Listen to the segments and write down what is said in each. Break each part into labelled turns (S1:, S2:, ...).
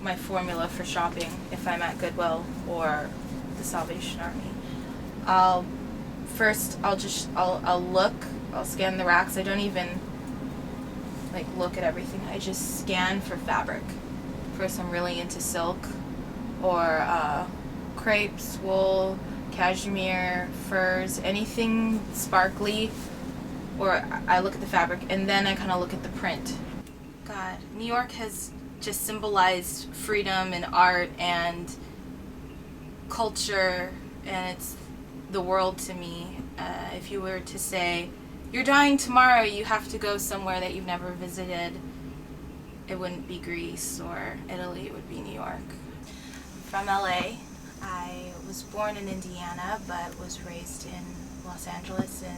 S1: my formula for shopping if I'm at Goodwill or the Salvation Army. I'll look, I'll scan the racks. I don't even like look at everything. I just scan for fabric. First, I'm really into silk or crepes, wool, cashmere, furs, anything sparkly, or I look at the fabric and then I kind of look at the print. God, New York has just symbolized freedom and art and culture, and it's the world to me. If you were to say, you're dying tomorrow, you have to go somewhere that you've never visited, it wouldn't be Greece or Italy, it would be New York. From LA. I was born in Indiana, but was raised in Los Angeles in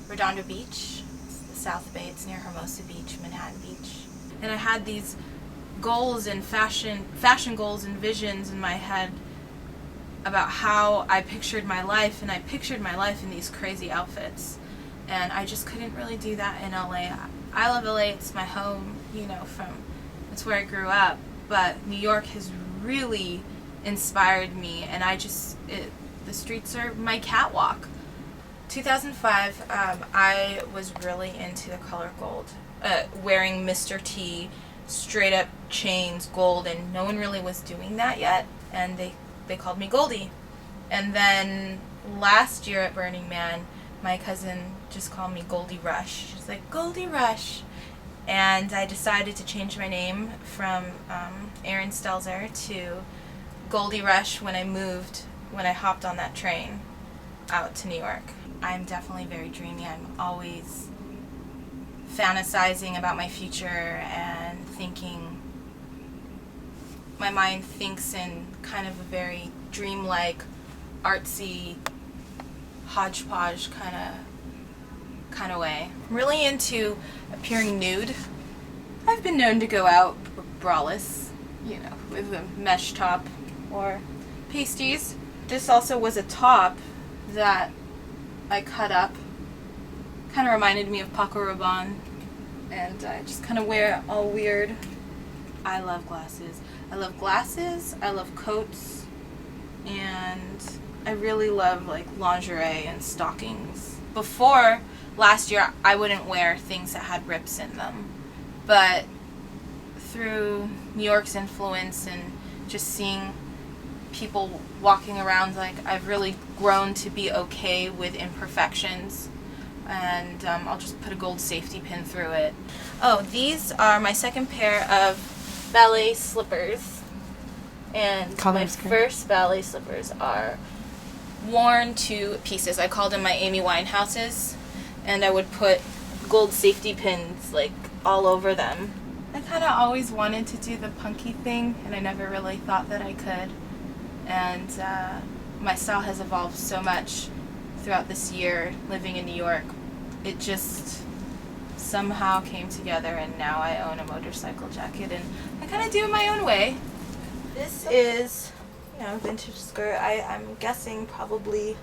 S1: Redondo Beach. It's the South Bay, it's near Hermosa Beach, Manhattan Beach. And I had these goals and fashion goals and visions in my head about how I pictured my life, and I pictured my life in these crazy outfits. And I just couldn't really do that in LA. I love LA, it's my home, it's where I grew up, but New York has really inspired me, and the streets are my catwalk. 2005, I was really into the color gold, wearing Mr. T, straight up chains, gold, and no one really was doing that yet, and they called me Goldie. And then last year at Burning Man, my cousin just called me Goldie Rush. She's like, Goldie Rush. And I decided to change my name from Erin Stelzer to Goldie Rush when I hopped on that train out to New York. I'm definitely very dreamy. I'm always fantasizing about my future and thinking, my mind thinks in kind of a very dreamlike, artsy, hodgepodge kind of way. I'm really into appearing nude. I've been known to go out braless, with a mesh top or pasties. This also was a top that I cut up. Kind of reminded me of Paco Rabanne, and I just kind of wear it all weird. I love glasses. I love coats, and I really love lingerie and stockings. Before last year, I wouldn't wear things that had rips in them, but through New York's influence and just seeing people walking around, I've really grown to be okay with imperfections, and I'll just put a gold safety pin through it. Oh, these are my second pair of ballet slippers, and my first ballet slippers are worn to pieces. I called them my Amy Winehouses, and I would put gold safety pins all over them. I kind of always wanted to do the punky thing, and I never really thought that I could. And my style has evolved so much throughout this year living in New York. It just somehow came together, and now I own a motorcycle jacket, and I kind of do it my own way. This is, a vintage skirt. I'm guessing probably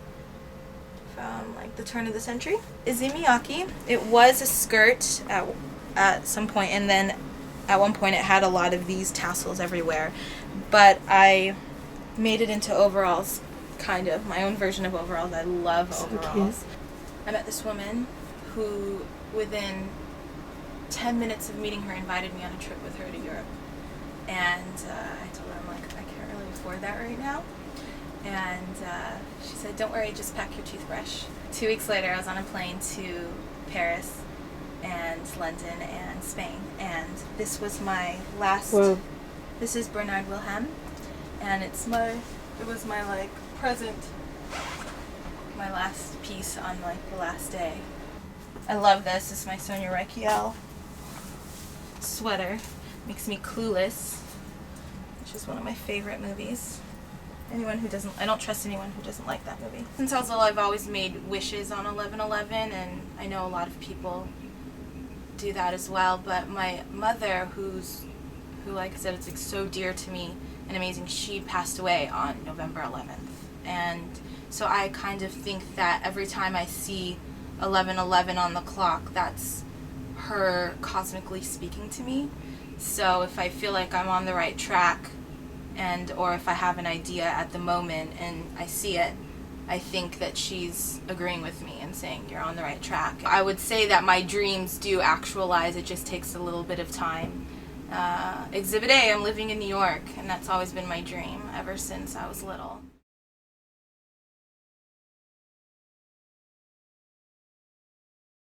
S1: from the turn of the century. Izumi-yaki. It was a skirt at some point, and then at one point it had a lot of these tassels everywhere. But I made it into overalls, kind of. My own version of overalls. I love overalls. So I met this woman who, within 10 minutes of meeting her, invited me on a trip with her to Europe. And I told her, I can't really afford that right now. And she said, don't worry, just pack your toothbrush. 2 weeks later, I was on a plane to Paris and London and Spain. And this was my last... Whoa. This is Bernard Wilhelm. And it was my present, my last piece on the last day. I love this. This is my Sonia Rykiel sweater. Makes me clueless, which is one of my favorite movies. I don't trust anyone who doesn't like that movie. Since I was little, I've always made wishes on 11/11, and I know a lot of people do that as well. But my mother, who, like I said, it's so dear to me and amazing, she passed away on November 11th. And so I kind of think that every time I see 11/11 on the clock, that's her cosmically speaking to me. So if I feel like I'm on the right track, or if I have an idea at the moment and I see it, I think that she's agreeing with me and saying you're on the right track. I would say that my dreams do actualize, it just takes a little bit of time. Exhibit A, I'm living in New York, and that's always been my dream ever since I was little.